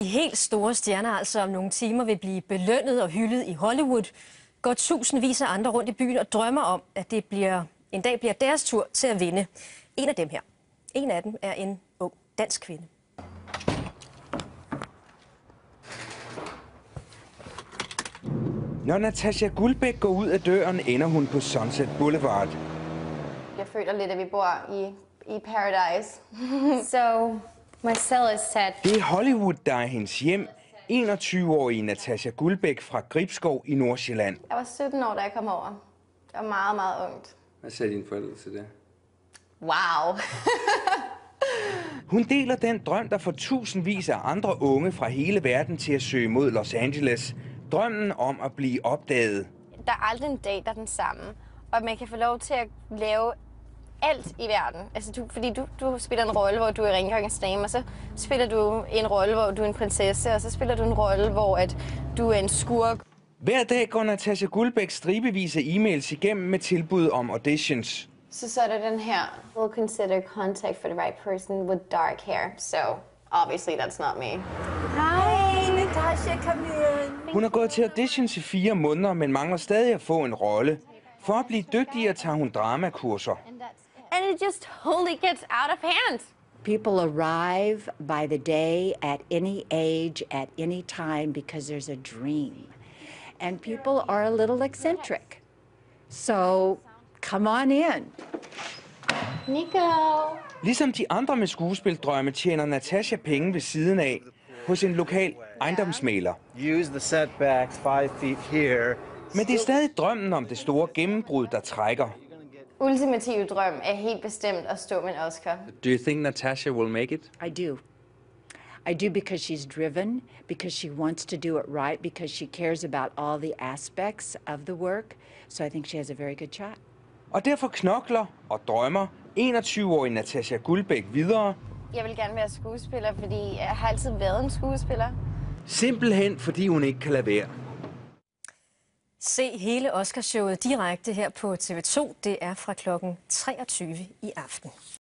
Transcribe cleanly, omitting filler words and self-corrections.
De helt store stjerner altså om nogle timer vil blive belønnet og hyldet i Hollywood. Går tusindvis af andre rundt i byen og drømmer om, at det en dag bliver deres tur til at vinde. En af dem her. En af dem er en ung dansk kvinde. Når Natasja Guldbæk går ud af døren, ender hun på Sunset Boulevard. Jeg føler lidt, at vi bor i paradise. So, my cell is set. Det er Hollywood, der er hendes hjem. 21-årige Natasja Guldbæk fra Gribskov i Nordsjælland. Jeg var 17 år, da jeg kom over. Det var meget, meget ungt. Hvad sagde dine forældre til det? Wow. Hun deler den drøm, der får tusindvis af andre unge fra hele verden til at søge mod Los Angeles. Drømmen om at blive opdaget. Der er aldrig en dag, der er den samme. Og man kan få lov til at lave alt i verden. Altså, fordi du spiller en rolle, hvor du er rengøringens dame, og så spiller du en rolle, hvor du er en prinsesse, og så spiller du en rolle, hvor du er en skurk. Hver dag går Natasja Guldbæk stribevis af e-mails igennem med tilbud om auditions. Så er der den her. We'll consider contact for the right person with dark hair. So, obviously that's not me. Hej, Natasja, kom ind. Hun har gået til auditions i 4 måneder, men mangler stadig at få en rolle. For at blive dygtigere tager hun dramakurser. And it just totally gets out of hand. People arrive by the day at any age, at any time, because there's a dream. And people are a little eccentric. So come on in. Nico. Ligesom de andre med skuespildrømme tjener Natasja penge ved siden af hos en lokal ejendomsmægler. Use the setbacks 5 feet here. Men det er stadig drømmen om det store gennembrud, der trækker. Ultimative drøm er helt bestemt at stå med en Oscar. Do you think Natasja will make it? I do. I do because she's driven, because she wants to do it right, because she cares about all the aspects of the work. So I think she has a very good shot. Og derfor knokler og drømmer 21-årige Natasja Guldbæk videre. Jeg vil gerne være skuespiller, fordi jeg har altid været en skuespiller. Simpelthen fordi hun ikke kan lade være. Se hele Oscarshowet direkte her på TV2. Det er fra klokken 23 i aften.